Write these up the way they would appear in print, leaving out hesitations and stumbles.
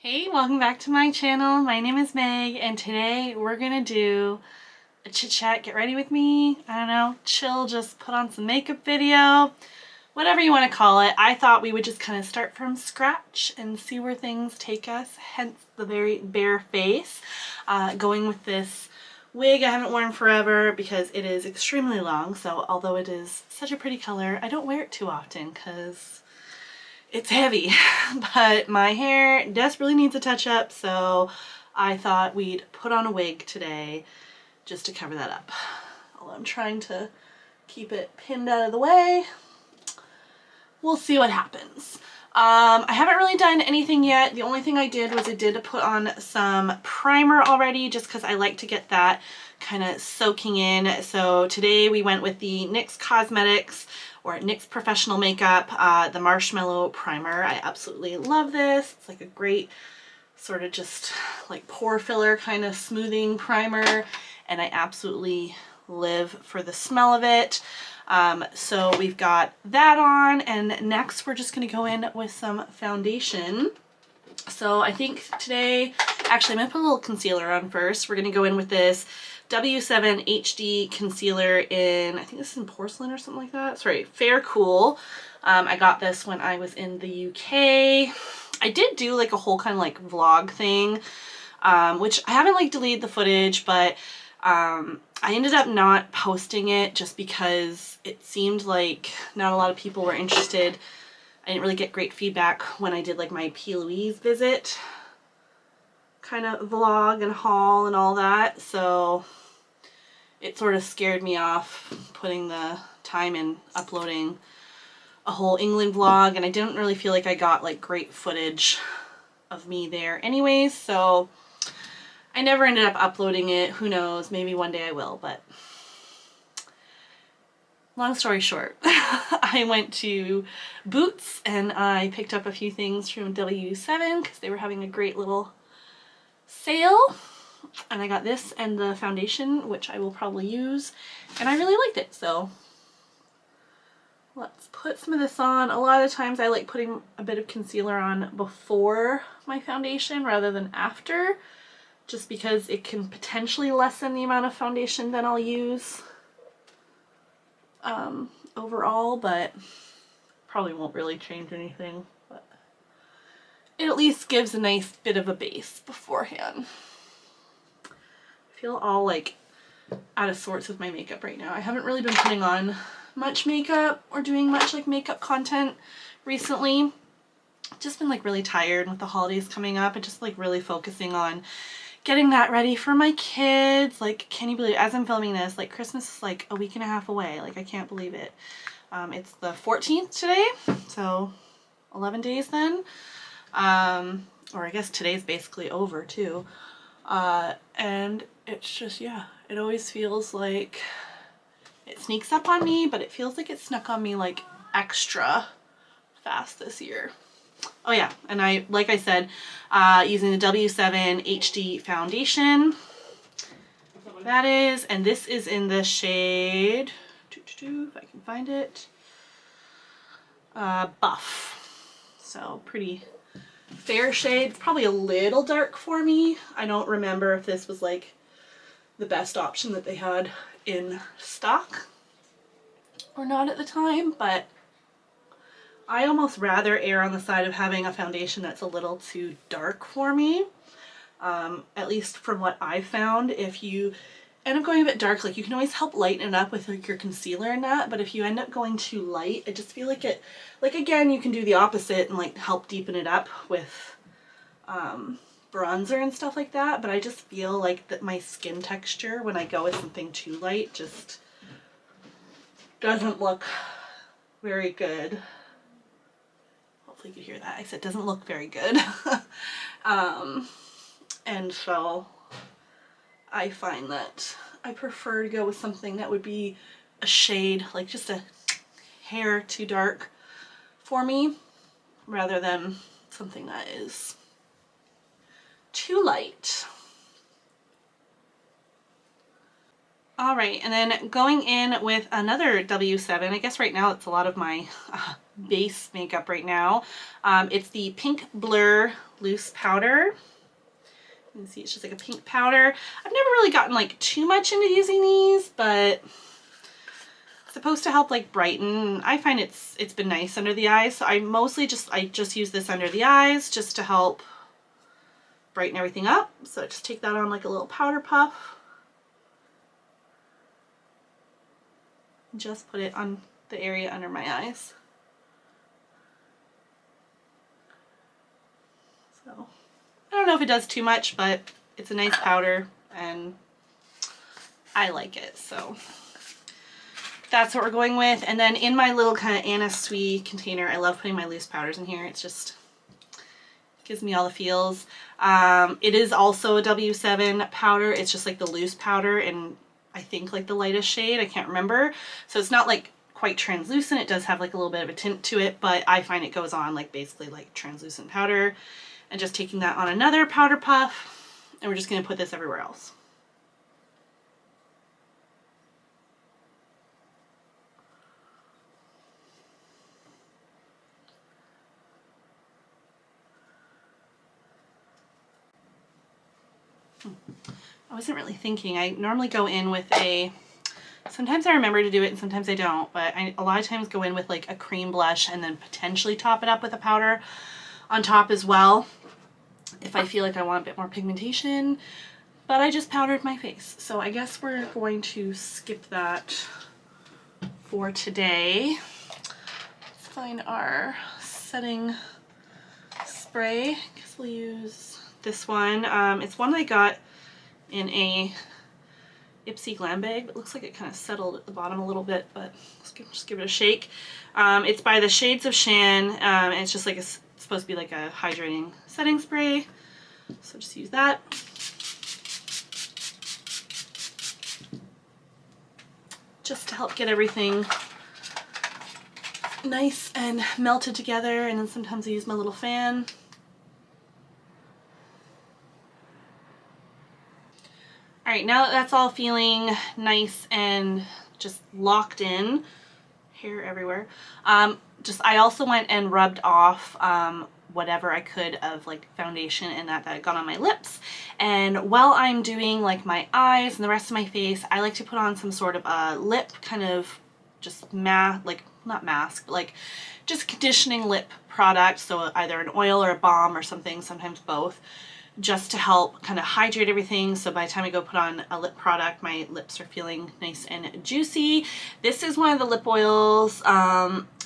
Hey, welcome back to my channel. My name is Meg and today we're gonna do a chit chat, get ready with me, I don't know, chill, just put on some makeup video, whatever you want to call it. I thought we would just kind of start from scratch and see where things take us, hence the very bare face. Going with this wig I haven't worn forever because it is extremely long, so although it is such a pretty color, I don't wear it too often because it's heavy. But my hair desperately needs a touch up, so I thought we'd put on a wig today just to cover that up. Although I'm trying to keep it pinned out of the way. We'll see what happens. I haven't really done anything yet. The only thing I did was I did put on some primer already just because I like to get that kind of soaking in. So today we went with the NYX Cosmetics or NYX Professional Makeup, the Marshmellow primer. I absolutely love this. It's like a great sort of just like pore filler kind of smoothing primer, and I absolutely live for the smell of it. So we've got that on, and next we're just going to go in with some foundation. So I think today, actually I'm going to put a little concealer on first. We're going to go in with this W7 HD concealer in, I think this is in porcelain or something like that. Sorry, Fair Cool. I got this when I was in the UK. I did do like a whole kind of like vlog thing, which I haven't like deleted the footage, but I ended up not posting it just because it seemed like not a lot of people were interested. I didn't really get great feedback when I did like my Plouise visit kind of vlog and haul and all that, so it sort of scared me off putting the time in uploading a whole England vlog, and I didn't really feel like I got like great footage of me there anyways, so I never ended up uploading it. Who knows, maybe one day I will, but long story short, I went to Boots and I picked up a few things from W7 because they were having a great little sale, and I got this and the foundation, which I will probably use, and I really liked it. So let's put some of this on. A lot of times I like putting a bit of concealer on before my foundation rather than after, just because it can potentially lessen the amount of foundation that I'll use overall, but probably won't really change anything, but it at least gives a nice bit of a base beforehand. I feel all like out of sorts with my makeup right now. I haven't really been putting on much makeup or doing much like makeup content recently. Just been like really tired with the holidays coming up and just like really focusing on getting that ready for my kids. Like, can you believe, as I'm filming this, like Christmas is like a week and a half away. Like, I can't believe it. It's the 14th today, so 11 days then. Or I guess today's basically over too. And it's just, yeah, it always feels like it sneaks up on me, but it feels like it snuck on me like extra fast this year. Oh yeah, and I, like I said, using the W7 HD foundation. That is, and this is in the shade, if I can find it, Buff. So pretty fair shade. It's probably a little dark for me. I don't remember if this was like the best option that they had in stock or not at the time, but I almost rather err on the side of having a foundation that's a little too dark for me. At least from what I've found, if you end up going a bit dark, like you can always help lighten it up with like your concealer and that, but if you end up going too light, I just feel like it, like again, you can do the opposite and like help deepen it up with bronzer and stuff like that, but I just feel like that my skin texture when I go with something too light just doesn't look very good. Hopefully you could hear that. I said doesn't look very good. And so I find that I prefer to go with something that would be a shade, like just a hair too dark for me, rather than something that is too light. Alright, and then going in with another W7, I guess right now it's a lot of my base makeup right now. It's the Pink Blur Loose Powder. You can see it's just like a pink powder. I've never really gotten like too much into using these, but it's supposed to help like brighten. I find it's been nice under the eyes. So I just use this under the eyes just to help brighten everything up. So I just take that on like a little powder puff. Just put it on the area under my eyes. So I don't know if it does too much, but it's a nice powder and I like it. So that's what we're going with. And then in my little kind of Anna Sui container, I love putting my loose powders in here. It's just gives me all the feels. It is also a W7 powder. It's just like the loose powder and I think like the lightest shade. I can't remember. So it's not like quite translucent. It does have like a little bit of a tint to it, but I find it goes on like basically like translucent powder. And just taking that on another powder puff, and we're just going to put this everywhere else. I wasn't really thinking. I normally go in with sometimes I remember to do it and sometimes I don't, but I a lot of times go in with like a cream blush and then potentially top it up with a powder on top as well if I feel like I want a bit more pigmentation, but I just powdered my face. So I guess we're going to skip that for today. Let's find our setting spray. I guess we'll use this one. It's one that I got in a Ipsy Glam bag. It looks like it kind of settled at the bottom a little bit, but let's just give it a shake. It's by the Shades of Shan, and it's just like it's supposed to be like a hydrating setting spray. So just use that. Just to help get everything nice and melted together, and then sometimes I use my little fan. All right, now that that's all feeling nice and just locked in, hair everywhere, I also went and rubbed off whatever I could of like foundation and that I got on my lips. And while I'm doing like my eyes and the rest of my face, I like to put on some sort of a lip kind of just not mask, but like just conditioning lip product. So either an oil or a balm or something, sometimes both, just to help kind of hydrate everything. So by the time I go put on a lip product, my lips are feeling nice and juicy. This is one of the lip oils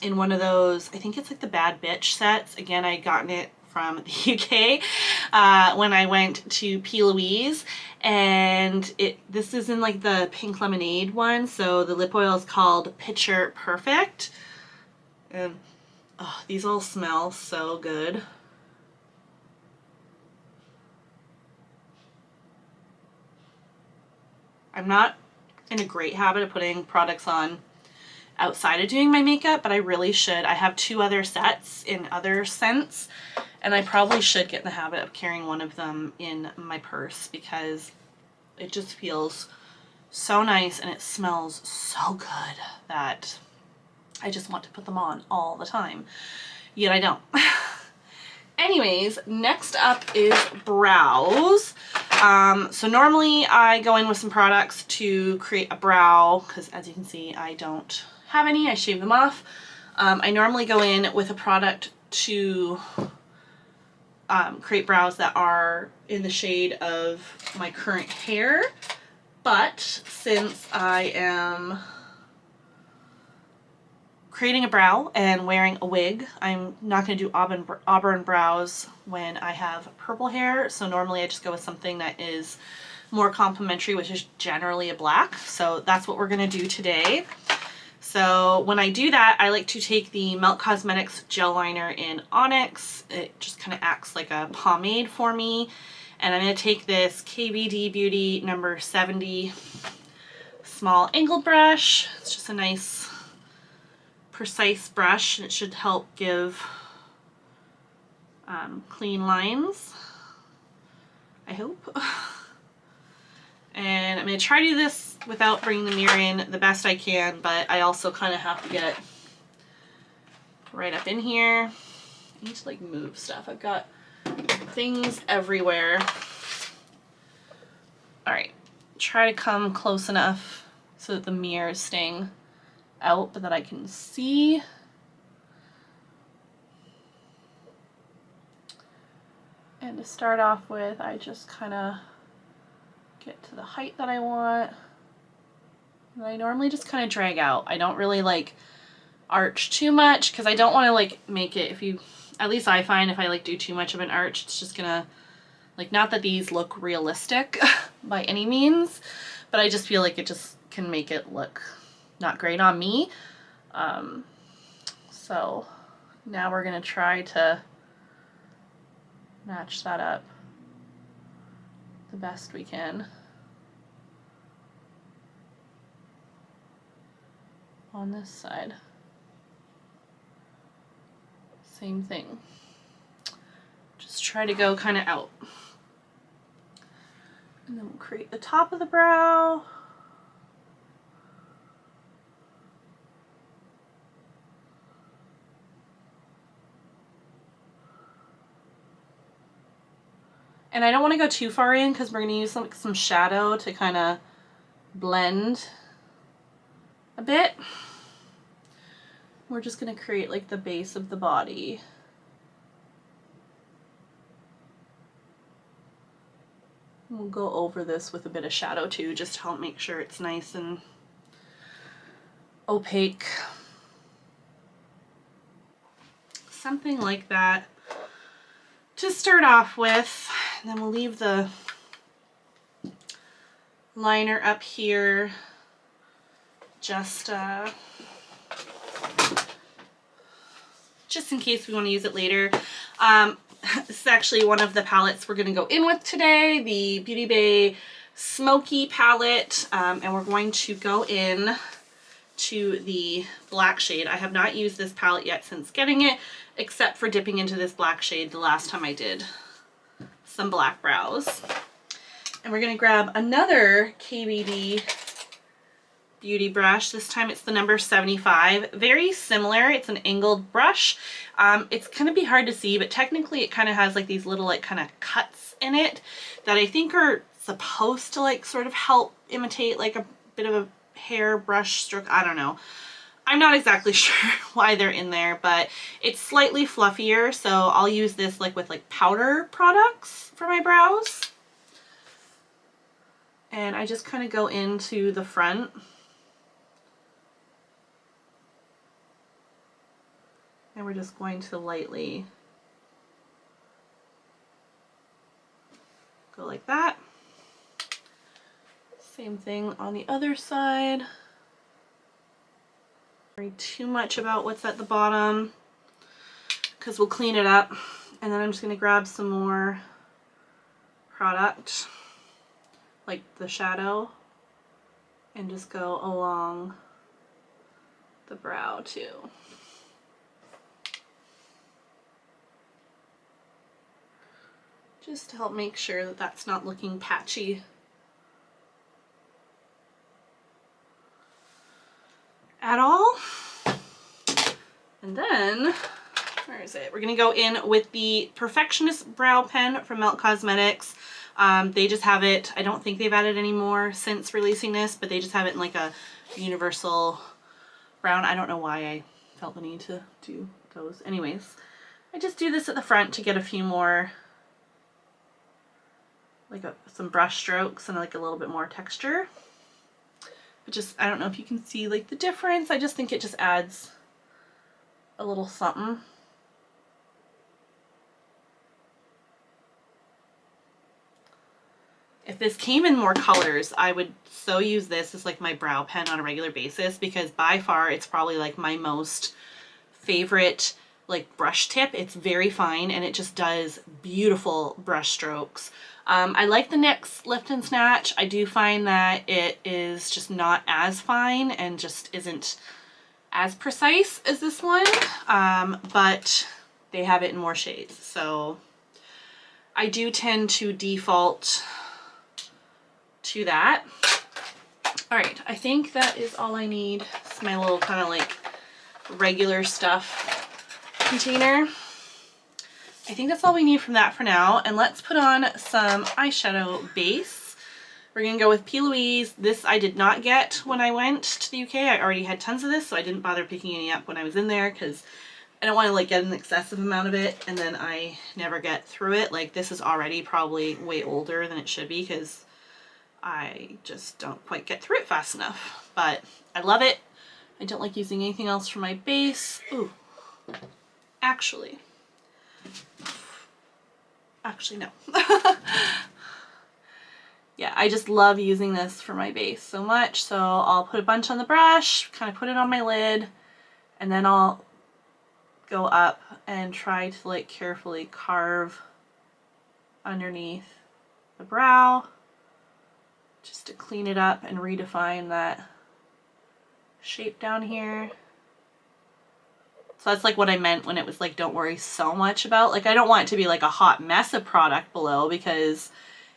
in one of those, I think it's like the Bad Bitch sets. Again, I gotten it from the UK when I went to Plouise, and this is in like the pink lemonade one. So the lip oil is called Picture Perfect, and oh, these all smell so good. I'm not in a great habit of putting products on outside of doing my makeup, but I really should. I have 2 other sets in other scents, and I probably should get in the habit of carrying one of them in my purse because it just feels so nice and it smells so good that I just want to put them on all the time, yet I don't. Anyways, next up is brows. So normally I go in with some products to create a brow because, as you can see, I don't have any. I shave them off. I normally go in with a product to create brows that are in the shade of my current hair, but since I am creating a brow and wearing a wig, I'm not going to do auburn brows when I have purple hair, so normally I just go with something that is more complementary, which is generally a black. So that's what we're going to do today. So when I do that, I like to take the Melt Cosmetics Gel Liner in Onyx. It just kind of acts like a pomade for me. And I'm going to take this KBD Beauty number 70 small angled brush. It's just a nice precise brush, and it should help give clean lines, I hope. And I'm going to try to do this without bringing the mirror in the best I can, but I also kind of have to get right up in here. I need to like move stuff. I've got things everywhere. All right, try to come close enough so that the mirror is staying out, but that I can see. And to start off with, I just kind of get to the height that I want. And I normally just kind of drag out. I don't really like arch too much because I don't want to like make it, if you, at least I find if I like do too much of an arch, it's just gonna, like, not that these look realistic by any means, but I just feel like it just can make it look not great on me. So now we're gonna try to match that up the best we can on this side. Same thing. Just try to go kind of out. And then we'll create the top of the brow. And I don't want to go too far in because we're going to use some shadow to kind of blend a bit. We're just going to create like the base of the body. We'll go over this with a bit of shadow too, just to help make sure it's nice and opaque. Something like that to start off with. And then we'll leave the liner up here just in case we want to use it later. This is actually one of the palettes we're going to go in with today, the Beauty Bay Smoky palette, and we're going to go in to the black shade. I have not used this palette yet since getting it, except for dipping into this black shade the last time I did some black brows. And we're going to grab another KBD beauty brush. This time it's the number 75. Very similar. It's an angled brush. It's gonna be hard to see, but technically it kind of has like these little like kind of cuts in it that I think are supposed to like sort of help imitate like a bit of a hair brush stroke. I don't know. I'm not exactly sure why they're in there, but it's slightly fluffier, so I'll use this like with like powder products for my brows. And I just kind of go into the front. And we're just going to lightly go like that. Same thing on the other side. Don't worry too much about what's at the bottom because we'll clean it up. And then I'm just going to grab some more product, like the shadow, and just go along the brow too. Just to help make sure that that's not looking patchy at all. And then, where is it? We're gonna go in with the Perfectionist Brow Pen from Melt Cosmetics. They just have it, I don't think they've added any more since releasing this, but they just have it in like a universal brown. I don't know why I felt the need to do those. Anyways, I just do this at the front to get a few more like some brush strokes and like a little bit more texture. But just, I don't know if you can see like the difference. I just think it just adds a little something. If this came in more colors, I would so use this as like my brow pen on a regular basis, because by far it's probably like my most favorite like brush tip. It's very fine and it just does beautiful brush strokes. I like the NYX Lift and Snatch. I do find that it is just not as fine and just isn't as precise as this one, but they have it in more shades. So I do tend to default to that. All right, I think that is all I need. It's my little kind of like regular stuff container. I think that's all we need from that for now. And let's put on some eyeshadow base. We're gonna go with Plouise. This I did not get when I went to the UK. I already had tons of this, so I didn't bother picking any up when I was in there because I don't want to like get an excessive amount of it and then I never get through it. Like this is already probably way older than it should be because I just don't quite get through it fast enough. But I love it. I don't like using anything else for my base. Ooh, actually no. Yeah, I just love using this for my base so much. So I'll put a bunch on the brush, kind of put it on my lid, and then I'll go up and try to like carefully carve underneath the brow just to clean it up and redefine that shape down here. So that's like what I meant when it was like, don't worry so much about, like I don't want it to be like a hot mess of product below because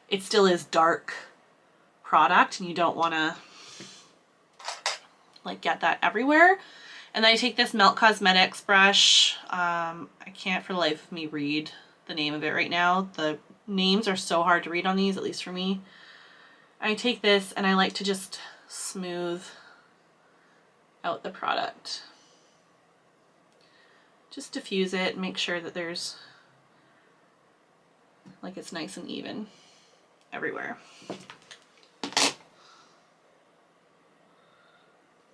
it still is dark product and you don't want to like get that everywhere. And then I take this Melt Cosmetics brush. I can't for the life of me read the name of it right now. The names are so hard to read on these, at least for me. I take this and I like to just smooth out the product. Just diffuse it, make sure that there's like it's nice and even everywhere.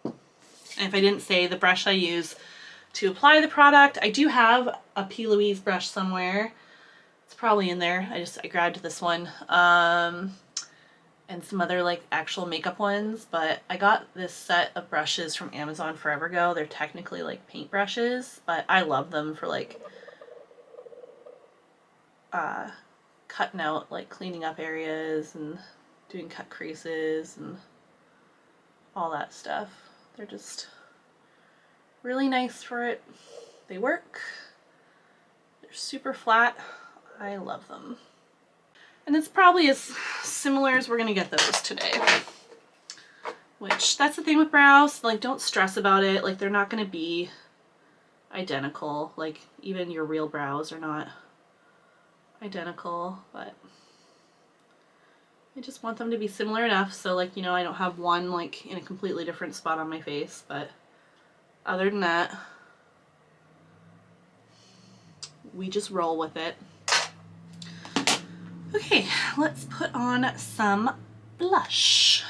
And if I didn't say, the brush I use to apply the product, I do have a Plouise brush somewhere. It's probably in there. I grabbed this one. And some other like actual makeup ones, but I got this set of brushes from Amazon forever ago. They're technically like paint brushes, but I love them for like cutting out, like cleaning up areas and doing cut creases and all that stuff. They're just really nice for it. They work. They're super flat. I love them. And it's probably as similar as we're gonna get those today. Which, that's the thing with brows, like don't stress about it. Like they're not gonna be identical. Like even your real brows are not identical, but I just want them to be similar enough so like, you know, I don't have one like in a completely different spot on my face, but other than that, we just roll with it. Okay, let's put on some blush.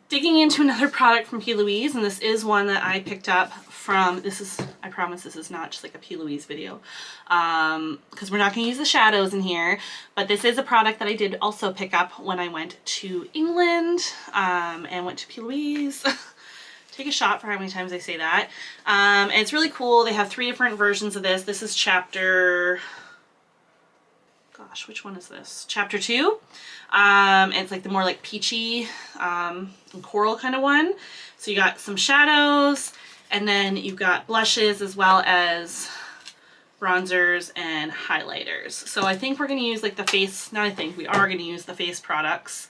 Digging into another product from Plouise, and this is one that I picked up from, I promise this is not just like a Plouise video, because we're not going to use the shadows in here, but this is a product that I did also pick up when I went to England, and went to Plouise. Take a shot for how many times I say that. And it's really cool. They have 3 different versions of this. This is chapter... Gosh, which one is this? Chapter 2. It's like the more like peachy and coral kind of one. So you got some shadows, and then you've got blushes as well as bronzers and highlighters. So I think we're going to use like the face, not I think, we are going to use the face products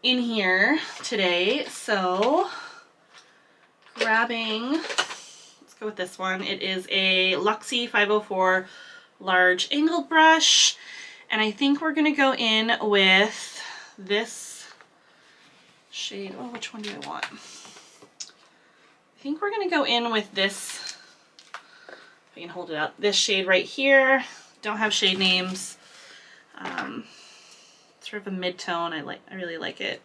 in here today. So grabbing, let's go with this one. It is a Luxie 504 large angled brush. And I think we're going to go in with this shade. Oh, which one do I want? I think we're going to go in with this, if I can hold it up, this shade right here. Don't have shade names. Sort of a mid-tone. I really like it.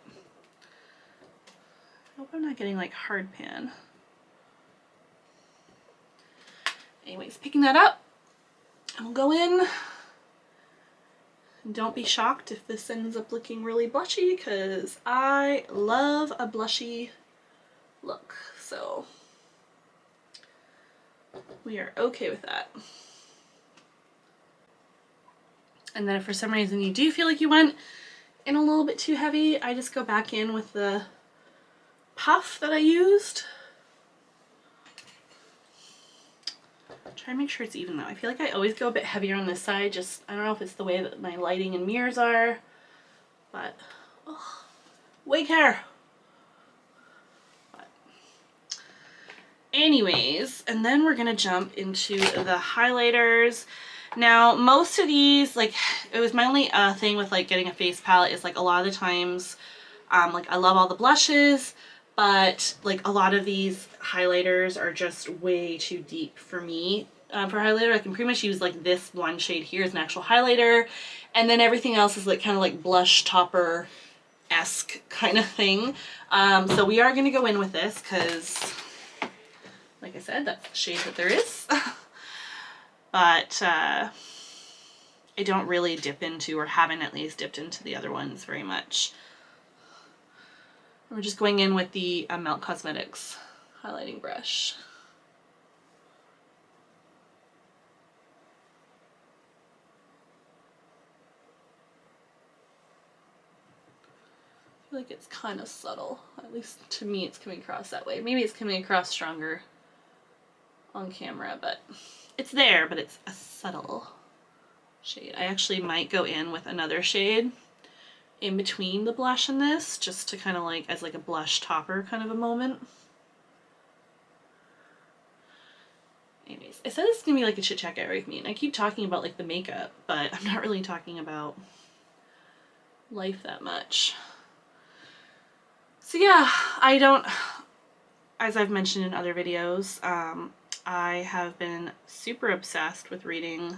I hope I'm not getting like hard pan. Anyways, picking that up, and we'll go in. Don't be shocked if this ends up looking really blushy, because I love a blushy look, so we are okay with that. And then if for some reason you do feel like you went in a little bit too heavy, I just go back in with the puff that I used. Try and make sure it's even though. I feel like I always go a bit heavier on this side, just, I don't know if it's the way that my lighting and mirrors are, but, oh, wig hair. But. Anyways, and then we're gonna jump into the highlighters. Now, most of these, like, it was my only thing with like getting a face palette is like a lot of the times, like I love all the blushes, but like a lot of these highlighters are just way too deep for me. For highlighter, I can pretty much use like this one shade here as an actual highlighter, and then everything else is like kind of like blush topper-esque kind of thing. So we are gonna go in with this because, like I said, that's the shade that there is. But I don't really dip into, or haven't at least dipped into the other ones very much. We're just going in with the Melt Cosmetics highlighting brush. I feel like it's kind of subtle. At least to me it's coming across that way. Maybe it's coming across stronger on camera, but it's there, but it's a subtle shade. I actually might go in with another shade in between the blush and this, just to kind of like, as like a blush topper kind of a moment. Anyways, I said this is gonna be like a chit chat get right with me, and I keep talking about like the makeup, but I'm not really talking about life that much. So yeah, I don't, as I've mentioned in other videos, I have been super obsessed with reading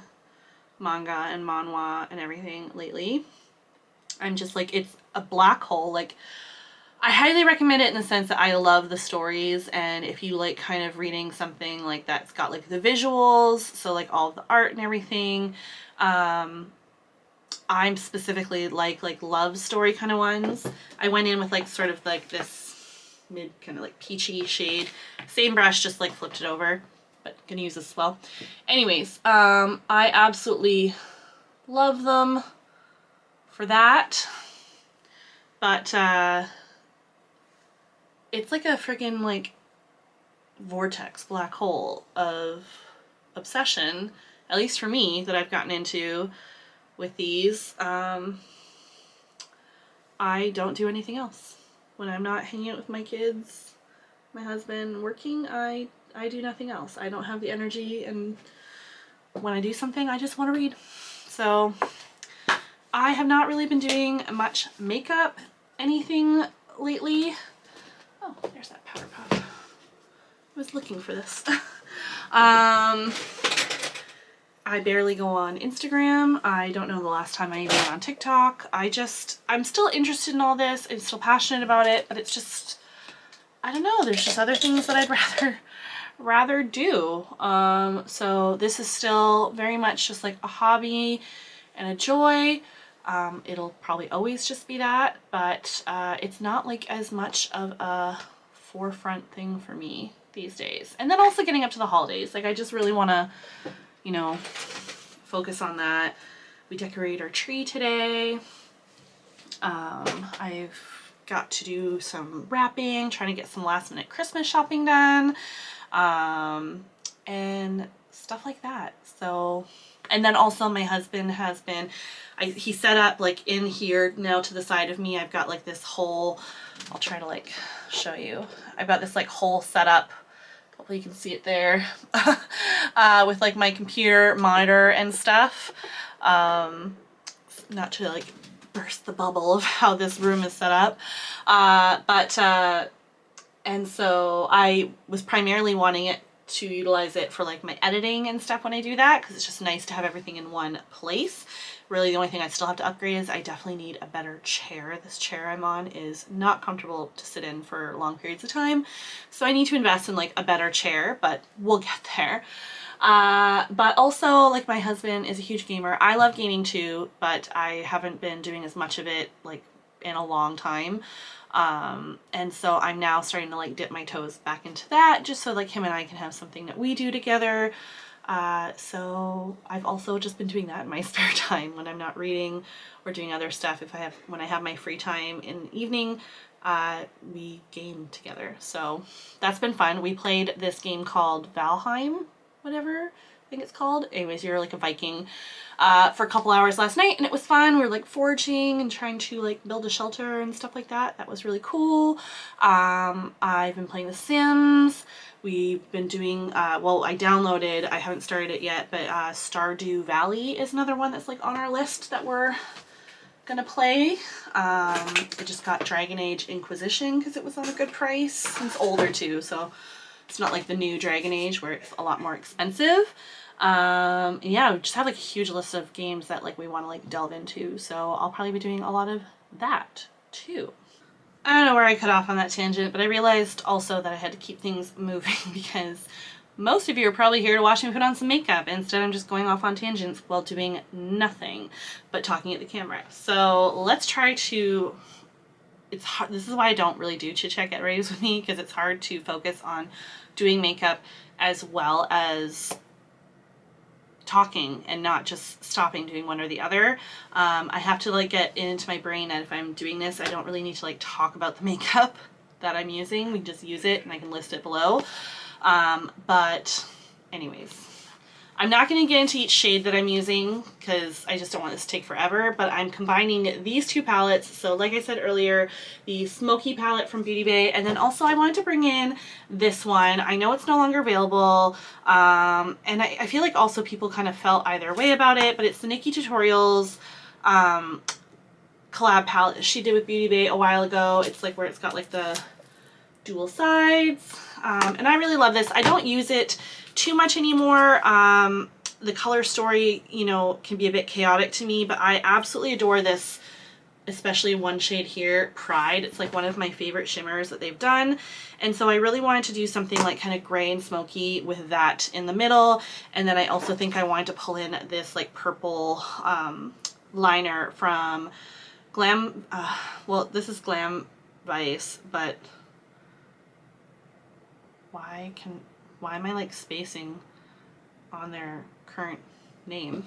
manga and manhwa and everything lately. I'm just like, it's a black hole. Like, I highly recommend it in the sense that I love the stories, and if you like kind of reading something like that's got like the visuals, so like all of the art and everything, I'm specifically like love story kind of ones. I went in with like sort of like this mid kind of like peachy shade, same brush, just like flipped it over, but gonna use this as well. Anyways, I absolutely love them for that, but it's like a freaking like vortex black hole of obsession, at least for me, that I've gotten into with these. I don't do anything else. When I'm not hanging out with my kids, my husband, working, I do nothing else. I don't have the energy, and when I do something, I just want to read. So I have not really been doing much makeup, anything lately. Oh, there's that powder puff. I was looking for this. I barely go on Instagram. I don't know the last time I even went on TikTok. I'm still interested in all this. I'm still passionate about it, but it's just, I don't know, there's just other things that I'd rather do. So this is still very much just like a hobby and a joy. It'll probably always just be that, but it's not like as much of a forefront thing for me these days. And then also getting up to the holidays, like I just really want to, you know, focus on that. We decorate our tree today. I've got to do some wrapping, trying to get some last minute Christmas shopping done, and stuff like that. So, and then also my husband has been, he set up like in here now to the side of me, I've got like this whole, I'll try to like show you. I've got this like whole setup. Hopefully you can see it there. With like my computer monitor and stuff. Not to like burst the bubble of how this room is set up. And so I was primarily wanting it to utilize it for like my editing and stuff when I do that, because it's just nice to have everything in one place. Really the only thing I still have to upgrade is I definitely need a better chair. This chair I'm on is not comfortable to sit in for long periods of time, so I need to invest in like a better chair, but we'll get there. But also, like, my husband is a huge gamer. I love gaming too, but I haven't been doing as much of it like in a long time. And so I'm now starting to like dip my toes back into that, just so like him and I can have something that we do together. So I've also just been doing that in my spare time when I'm not reading or doing other stuff. When I have my free time in the evening, we game together. So that's been fun. We played this game called Valheim, whatever. think it's called. Anyways, you're like a Viking for a couple hours last night, and it was fun. We were like foraging and trying to like build a shelter and stuff like that. That was really cool. I've been playing The Sims. We've been doing, well, I haven't started it yet, but Stardew Valley is another one that's like on our list that we're gonna play. I just got Dragon Age Inquisition because it was on a good price. It's older too, so it's not like the new Dragon Age where it's a lot more expensive. And yeah, we just have like a huge list of games that like we want to like delve into, so I'll probably be doing a lot of that too. I don't know where I cut off on that tangent, but I realized also that I had to keep things moving because most of you are probably here to watch me put on some makeup. Instead, I'm just going off on tangents while doing nothing but talking at the camera. So let's try to, it's hard, this is why I don't really do chit chat get readies with me, because it's hard to focus on doing makeup as well as talking and not just stopping doing one or the other. I have to like get into my brain that if I'm doing this, I don't really need to like talk about the makeup that I'm using. We just use it and I can list it below. But anyways, I'm not going to get into each shade that I'm using because I just don't want this to take forever, but I'm combining these two palettes. So like I said earlier, the Smoky palette from Beauty Bay, and then also I wanted to bring in this one. I know it's no longer available, and I feel like also people kind of felt either way about it, but it's the Nikki Tutorials collab palette she did with Beauty Bay a while ago. It's like where it's got like the dual sides, and I really love this. I don't use it too much anymore. The color story, you know, can be a bit chaotic to me, but I absolutely adore this, especially one shade here, Pride. It's like one of my favorite shimmers that they've done, and so I really wanted to do something like kind of gray and smoky with that in the middle. And then I also think I wanted to pull in this like purple liner from Glam, well, this is Glam Vice, but why am I like spacing on their current name?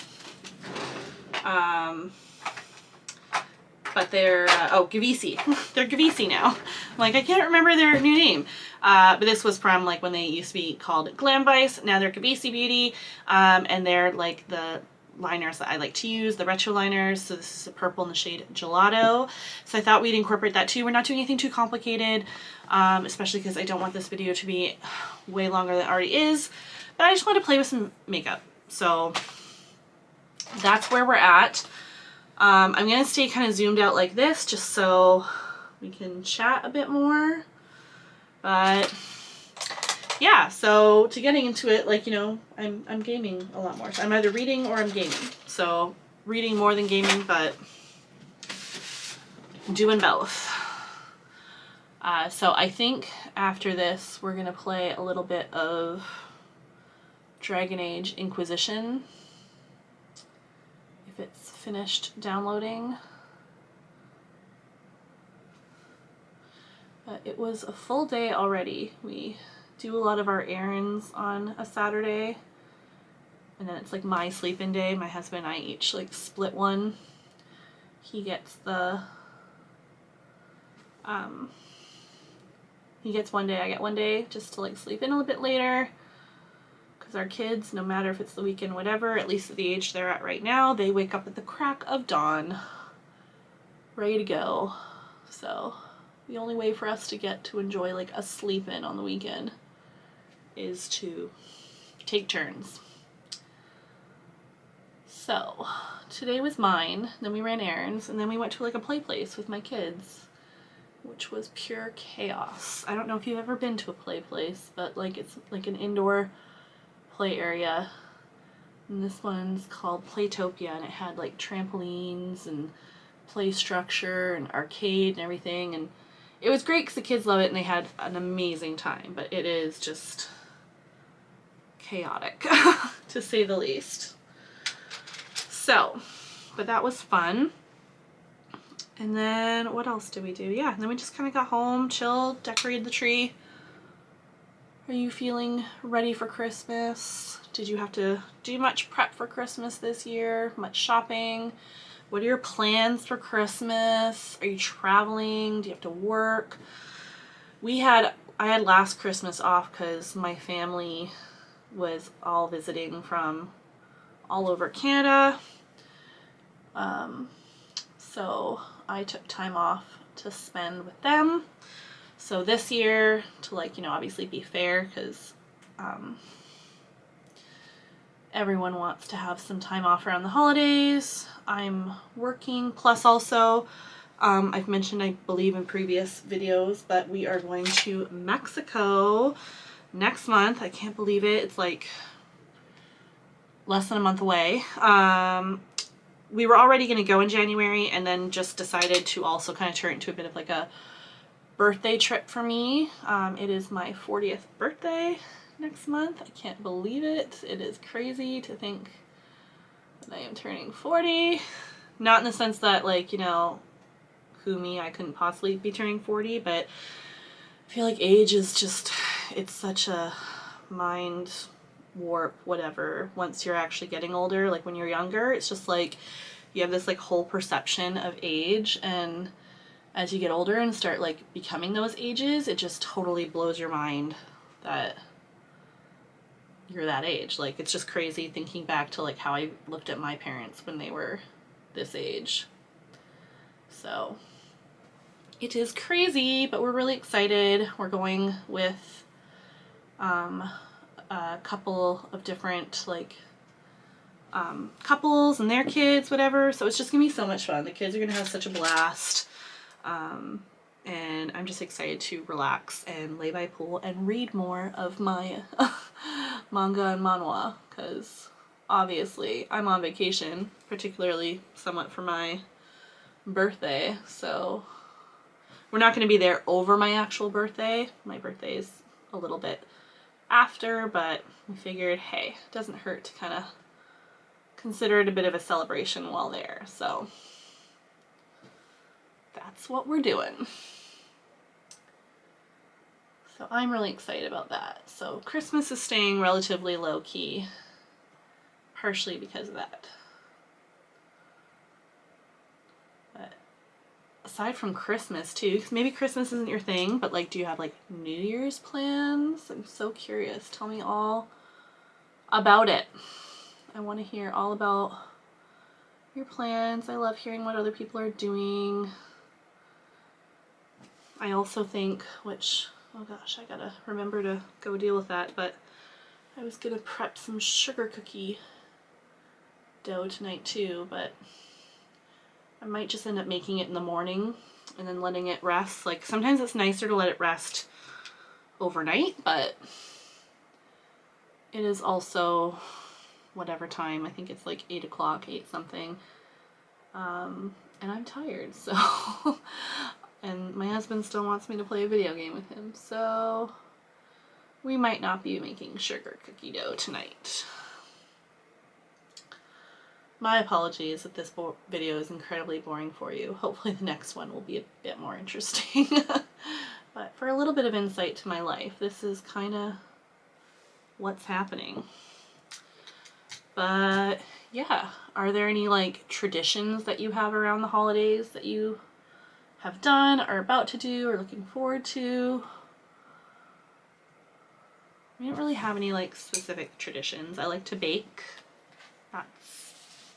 But they're, oh, Gavisi. They're Gavisi now. I'm like, I can't remember their new name. But this was from like when they used to be called Glam Vice. Now they're Gavisi Beauty. And they're like the liners that I like to use, the retro liners. So this is a purple in the shade Gelato. So I thought we'd incorporate that too. We're not doing anything too complicated, especially because I don't want this video to be way longer than it already is. But I just want to play with some makeup. So that's where we're at. I'm going to stay kind of zoomed out like this just so we can chat a bit more. But yeah, so to getting into it, like, you know, I'm gaming a lot more. So I'm either reading or I'm gaming. So reading more than gaming, but doing both. So I think after this, we're going to play a little bit of Dragon Age Inquisition. If it's finished downloading. But it was a full day already. We do a lot of our errands on a Saturday, and then it's like my sleep-in day. My husband and I each like split one. He gets the he gets one day, I get one day, just to like sleep in a little bit later. Because our kids, no matter if it's the weekend, whatever, at least at the age they're at right now, they wake up at the crack of dawn, ready to go. So the only way for us to get to enjoy like a sleep-in on the weekend is to take turns. So today was mine, then we ran errands, and then we went to like a play place with my kids, which was pure chaos. I don't know if you've ever been to a play place, but like it's like an indoor play area. And this one's called Playtopia, and it had like trampolines and play structure and arcade and everything, and it was great because the kids love it and they had an amazing time, but it is just chaotic to say the least. So, but that was fun. And then what else did we do? Yeah, and then we just kind of got home, chilled, decorated the tree. Are you feeling ready for Christmas? Did you have to do much prep for Christmas this year? Much shopping? What are your plans for Christmas? Are you traveling? Do you have to work? I had last Christmas off because my family was all visiting from all over Canada. So I took time off to spend with them. So this year, to like, you know, obviously be fair, because everyone wants to have some time off around the holidays, I'm working. Plus also, I've mentioned, I believe in previous videos, but we are going to Mexico next month. I can't believe it. It's like less than a month away. We were already going to go in January and then just decided to also kind of turn it into a bit of like a birthday trip for me. It is my 40th birthday next month. I can't believe it. It is crazy to think that I am turning 40. Not in the sense that, like, you know, who me, I couldn't possibly be turning 40, but I feel like age is just, it's such a mind warp, whatever, once you're actually getting older. Like when you're younger, it's just like you have this like whole perception of age, and as you get older and start like becoming those ages, it just totally blows your mind that you're that age. Like it's just crazy thinking back to like how I looked at my parents when they were this age. So it is crazy, but we're really excited. We're going with a couple of different like couples and their kids, whatever. So it's just gonna be so much fun. The kids are gonna have such a blast. And I'm just excited to relax and lay by pool and read more of my manga and manhwa, because obviously I'm on vacation, particularly somewhat for my birthday, so we're not going to be there over my actual birthday. My birthday is a little bit after, but we figured, hey, it doesn't hurt to kind of consider it a bit of a celebration while there, so that's what we're doing. So I'm really excited about that. So Christmas is staying relatively low-key, partially because of that. But aside from Christmas too, because maybe Christmas isn't your thing, but like, do you have like New Year's plans? I'm so curious. Tell me all about it. I want to hear all about your plans. I love hearing what other people are doing. I also think, which, oh gosh, I gotta remember to go deal with that, but I was gonna prep some sugar cookie dough tonight too, but I might just end up making it in the morning and then letting it rest. Like sometimes it's nicer to let it rest overnight, but it is also whatever time. I think it's like 8 o'clock, 8 something. And I'm tired, so and my husband still wants me to play a video game with him, so we might not be making sugar cookie dough tonight. My apologies if this video is incredibly boring for you. Hopefully the next one will be a bit more interesting. But for a little bit of insight to my life, this is kind of what's happening. But yeah, are there any like traditions that you have around the holidays that you have done, are about to do, or looking forward to? I don't really have any like specific traditions. I like to bake.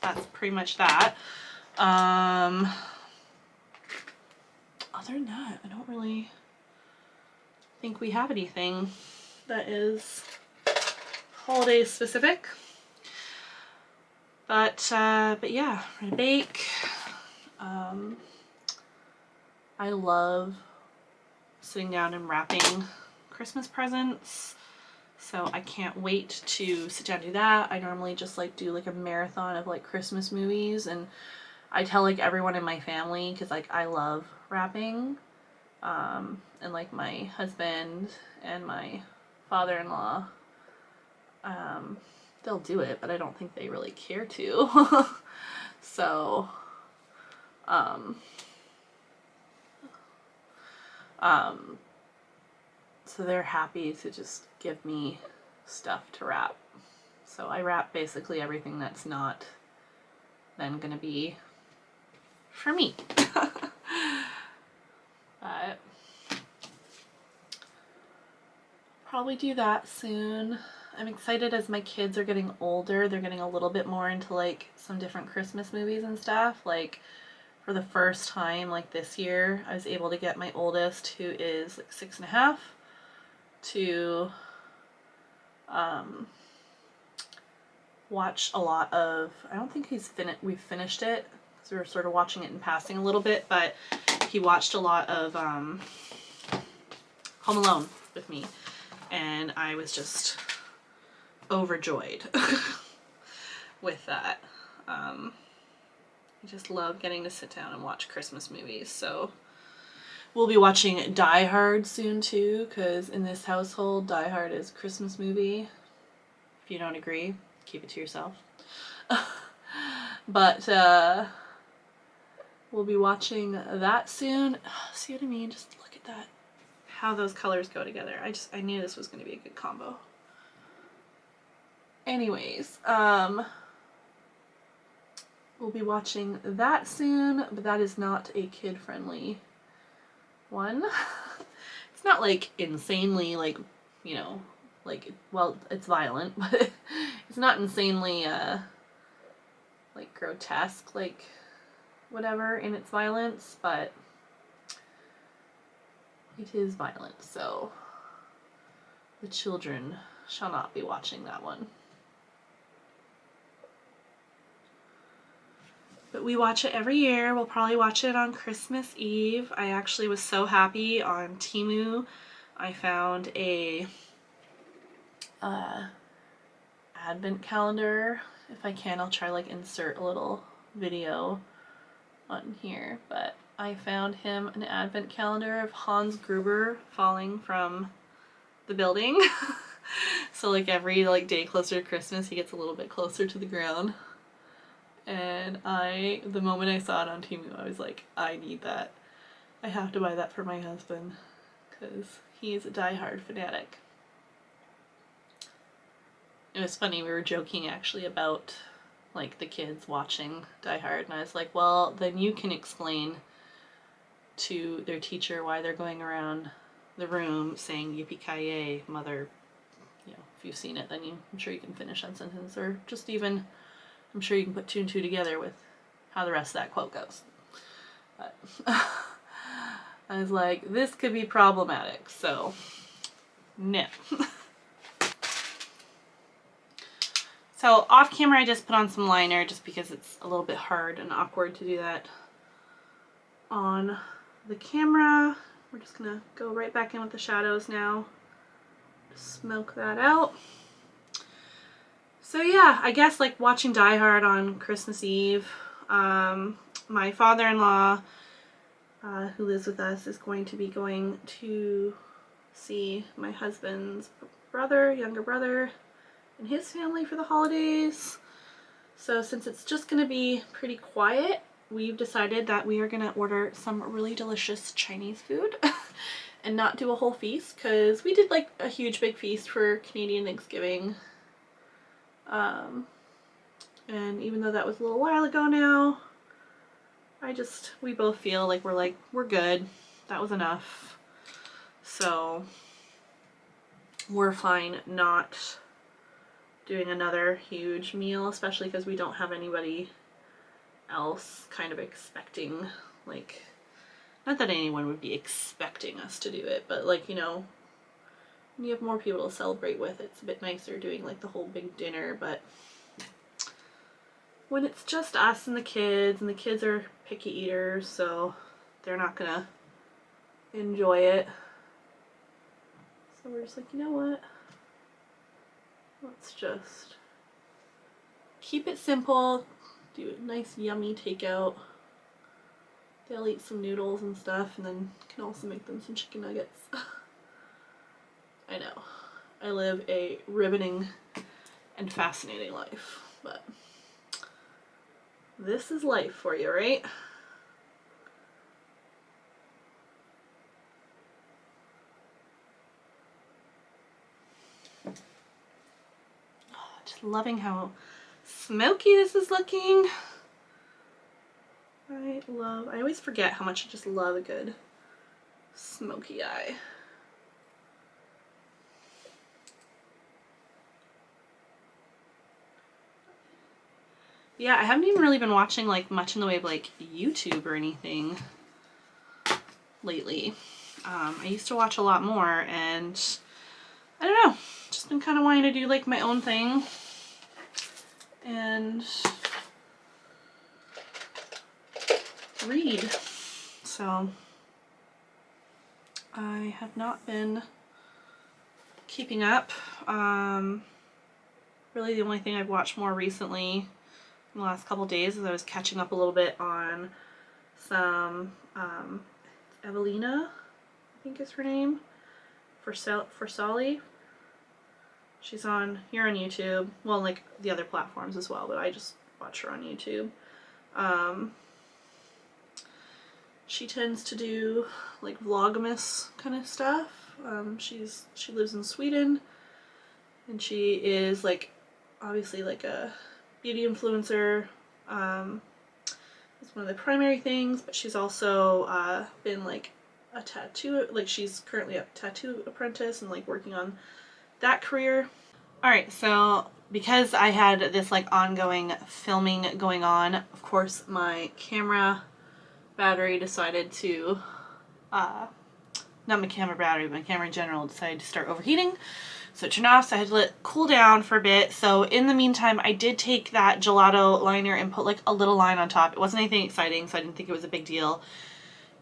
That's pretty much that. Other than that, I don't really think we have anything that is holiday specific. But yeah, I'm gonna bake. I love sitting down and wrapping Christmas presents, so I can't wait to sit down and do that. I normally just like do like a marathon of like Christmas movies, and I tell like everyone in my family, because like I love wrapping, and like my husband and my father-in-law, they'll do it, but I don't think they really care to. So so they're happy to just give me stuff to wrap. So I wrap basically everything that's not then gonna be for me. But probably do that soon. I'm excited as my kids are getting older. They're getting a little bit more into like some different Christmas movies and stuff. Like for the first time, like this year, I was able to get my oldest, who is like 6.5, to watch a lot of, I don't think we've finished it because we were sort of watching it in passing a little bit, but he watched a lot of Home Alone with me, and I was just overjoyed with that. I just love getting to sit down and watch Christmas movies. So we'll be watching Die Hard soon too, because in this household, Die Hard is a Christmas movie. If you don't agree, keep it to yourself. But we'll be watching that soon. See what I mean? Just look at that. How those colors go together. I knew this was going to be a good combo. Anyways, we'll be watching that soon, but that is not a kid-friendly one. It's not like insanely like, you know, like, well, it's violent, but it's not insanely like grotesque, like whatever in its violence, but it is violent, so the children shall not be watching that one. But we watch it every year. We'll probably watch it on Christmas Eve. I actually was so happy on Temu. I found a advent calendar. If I can, I'll try like insert a little video on here. But I found him an advent calendar of Hans Gruber falling from the building. So like every like day closer to Christmas, he gets a little bit closer to the ground. And the moment I saw it on Temu, I was like, I need that. I have to buy that for my husband because he's a die-hard fanatic. It was funny, we were joking actually about like the kids watching Die Hard, and I was like, well, then you can explain to their teacher why they're going around the room saying yippee-ki-yay, mother, you know, if you've seen it, then I'm sure you can finish that sentence, or just even, I'm sure you can put two and two together with how the rest of that quote goes. But I was like, this could be problematic, so no. So off camera I just put on some liner just because it's a little bit hard and awkward to do that on the camera. We're just gonna go right back in with the shadows now. Smoke that out. So yeah, I guess like watching Die Hard on Christmas Eve. My father-in-law, who lives with us, is going to be going to see my husband's brother, younger brother, and his family for the holidays. So since it's just going to be pretty quiet, we've decided that we are going to order some really delicious Chinese food and not do a whole feast, because we did like a huge big feast for Canadian Thanksgiving. And even though that was a little while ago now, we both feel like we're good. That was enough. So we're fine not doing another huge meal, especially because we don't have anybody else kind of expecting, like, not that anyone would be expecting us to do it, but like, you know, when you have more people to celebrate with, it's a bit nicer doing like the whole big dinner. But when it's just us and the kids are picky eaters, so they're not gonna enjoy it. So we're just like, you know what? Let's just keep it simple, do a nice yummy takeout. They'll eat some noodles and stuff, and then can also make them some chicken nuggets. I know, I live a riveting and fascinating life, but this is life for you, right? Just loving how smoky this is looking. I always forget how much I just love a good smoky eye. Yeah, I haven't even really been watching like much in the way of like YouTube or anything lately. I used to watch a lot more, and I don't know, just been kind of wanting to do like my own thing and read. So I have not been keeping up. Really the only thing I've watched more recently in the last couple days is I was catching up a little bit on some Evelina, I think is her name, for Sally. She's on here on YouTube, well, like the other platforms as well, but I just watch her on YouTube. She tends to do like vlogmas kind of stuff. She lives in Sweden, and she is like obviously like a beauty influencer. It's one of the primary things, but she's also been like a tattoo, like she's currently a tattoo apprentice and like working on that career. Alright, so because I had this like ongoing filming going on, of course my camera battery decided to, not my camera battery, but my camera in general decided to start overheating. So it turned off, so I had to let it cool down for a bit. So in the meantime, I did take that gelato liner and put like a little line on top. It wasn't anything exciting, so I didn't think it was a big deal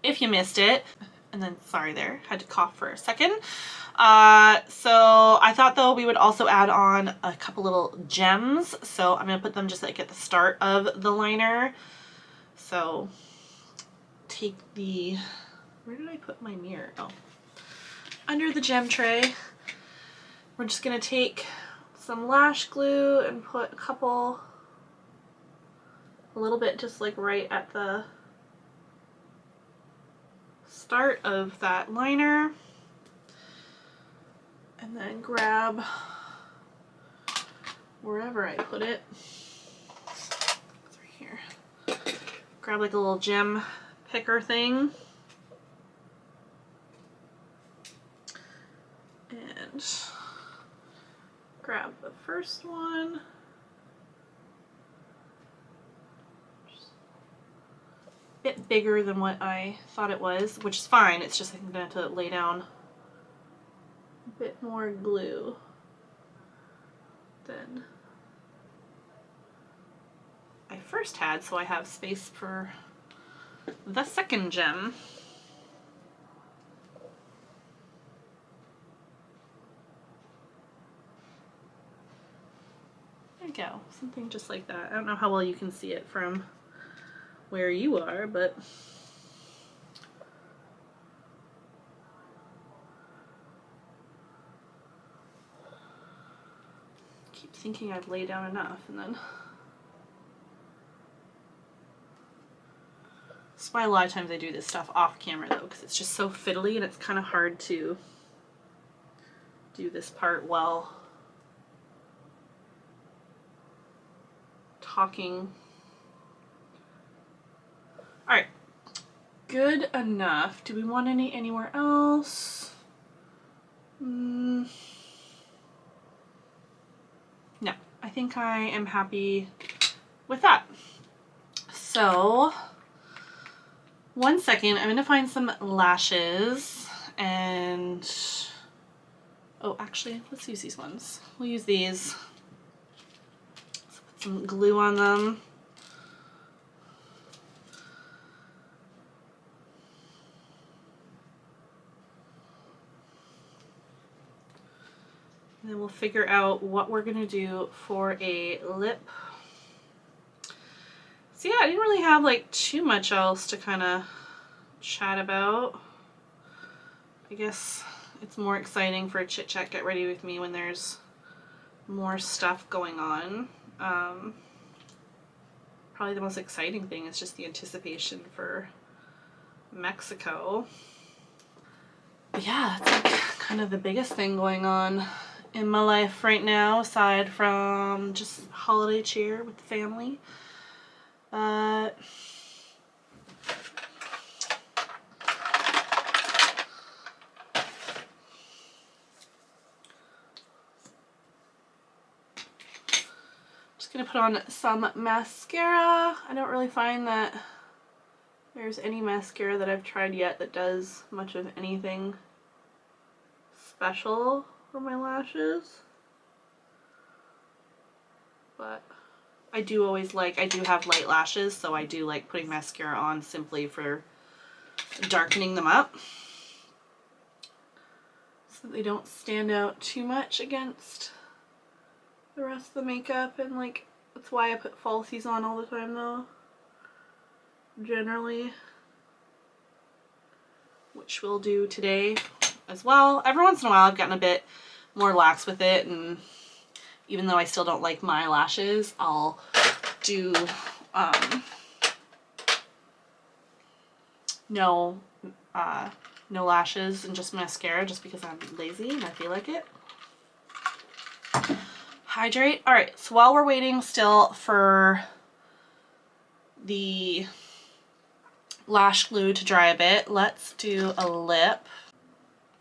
if you missed it. And then, sorry there, had to cough for a second. So I thought though we would also add on a couple little gems. So I'm going to put them just like at the start of the liner. So take the, where did I put my mirror? Oh, under the gem tray. We're just going to take some lash glue and put a little bit just like right at the start of that liner. And then grab wherever I put it. It's right here. Grab like a little gem picker thing. And grab the first one. Just a bit bigger than what I thought it was, which is fine. It's just I'm going to have to lay down a bit more glue than I first had, so I have space for the second gem. There you go, something just like that. I don't know how well you can see it from where you are, but keep thinking I've laid down enough, and then that's why a lot of times I do this stuff off camera though, because it's just so fiddly and it's kind of hard to do this part while talking. Alright, good enough. Do we want anywhere else? No, I think I am happy with that. So, one second, I'm gonna find some lashes and, oh, actually, let's use these ones. We'll use these. Let's put some glue on them. And then we'll figure out what we're gonna do for a lip. So yeah, I didn't really have like too much else to kind of chat about. I guess it's more exciting for a chit chat get ready with me when there's more stuff going on. Probably the most exciting thing is just the anticipation for Mexico. But yeah, it's like kind of the biggest thing going on in my life right now, aside from just holiday cheer with the family. gonna put on some mascara. I don't really find that there's any mascara that I've tried yet that does much of anything special for my lashes. But I do always like, I do have light lashes, so I do like putting mascara on simply for darkening them up so they don't stand out too much against the rest of the makeup. And like, that's why I put falsies on all the time though, generally, which we'll do today as well. Every once in a while I've gotten a bit more lax with it, and even though I still don't like my lashes, I'll do no lashes and just mascara, just because I'm lazy and I feel like it. Hydrate. All right, so while we're waiting still for the lash glue to dry a bit, let's do a lip.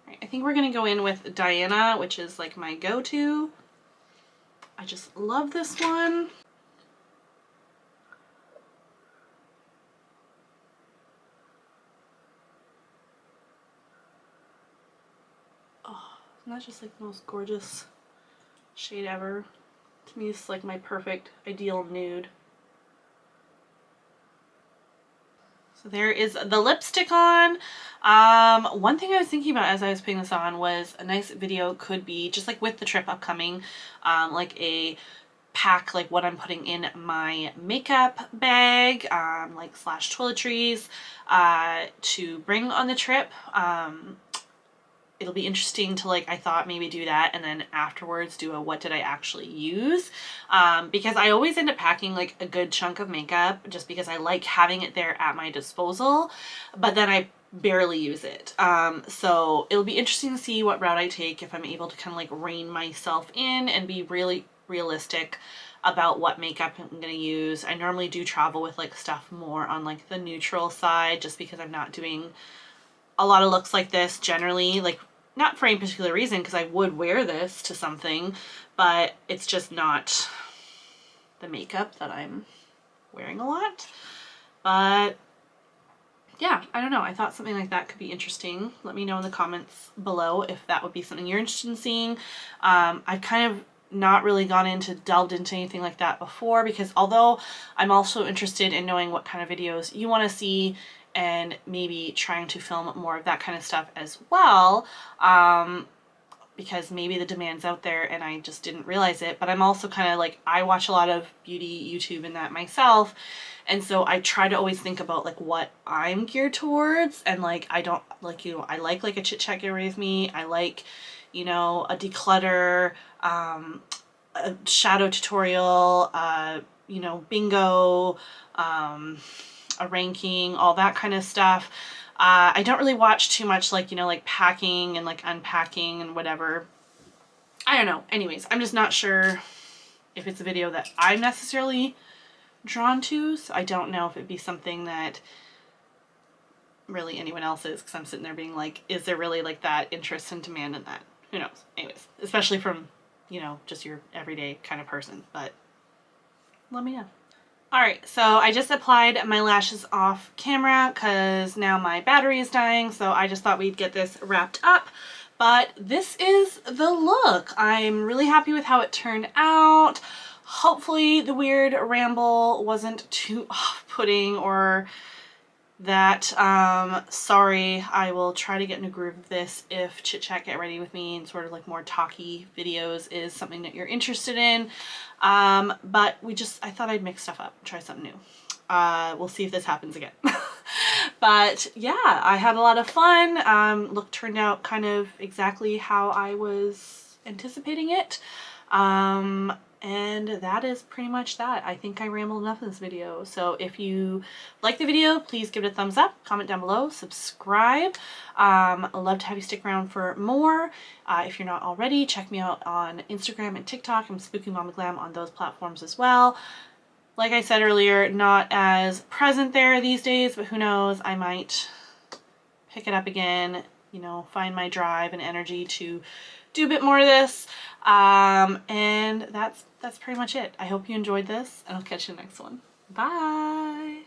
All right, I think we're gonna go in with Diana, which is like my go-to. I just love this one. Oh, isn't that just like the most gorgeous shade ever? To me, it's like my perfect ideal nude. So there is the lipstick on. One thing I was thinking about as I was putting this on was a nice video could be just like with the trip upcoming, like a pack, like what I'm putting in my makeup bag, like slash toiletries, to bring on the trip. It'll be interesting to, like, I thought maybe do that and then afterwards do a what did I actually use, because I always end up packing like a good chunk of makeup just because I like having it there at my disposal, but then I barely use it. So it'll be interesting to see what route I take, if I'm able to kind of like rein myself in and be really realistic about what makeup I'm gonna use. I normally do travel with like stuff more on like the neutral side, just because I'm not doing a lot of looks like this generally, like not for any particular reason, because I would wear this to something, but it's just not the makeup that I'm wearing a lot. But yeah, I don't know. I thought something like that could be interesting. Let me know in the comments below if that would be something you're interested in seeing. I've kind of not really delved into anything like that before, because although I'm also interested in knowing what kind of videos you want to see and maybe trying to film more of that kind of stuff as well, because maybe the demand's out there and I just didn't realize it. But I'm also kind of like, I watch a lot of beauty YouTube and that myself, and so I try to always think about like what I'm geared towards, and like I don't like, you know, I like a chit chat get ready with me, I like, you know, a declutter, a shadow tutorial, you know, bingo, a ranking, all that kind of stuff. I don't really watch too much like, you know, like packing and like unpacking and whatever. I don't know. Anyways, I'm just not sure if it's a video that I'm necessarily drawn to, so I don't know if it'd be something that really anyone else is, because I'm sitting there being like, is there really like that interest and demand in that? Who knows? Anyways, especially from, you know, just your everyday kind of person, but let me know. Alright, so I just applied my lashes off camera because now my battery is dying, so I just thought we'd get this wrapped up. But this is the look. I'm really happy with how it turned out. Hopefully the weird ramble wasn't too off-putting or that. Sorry, I will try to get in a groove of this if Chit Chat Get Ready With Me and sort of like more talky videos is something that you're interested in. But I thought I'd mix stuff up, try something new. We'll see if this happens again. But yeah, I had a lot of fun. Look turned out kind of exactly how I was anticipating it. And that is pretty much that. I think I rambled enough in this video. So if you like the video, please give it a thumbs up, comment down below, subscribe. I'd love to have you stick around for more. If you're not already, check me out on Instagram and TikTok. I'm Spooky Mama Glam on those platforms as well. Like I said earlier, not as present there these days, but who knows, I might pick it up again, you know, find my drive and energy to do a bit more of this. And that's pretty much it. I hope you enjoyed this, and I'll catch you in the next one. Bye!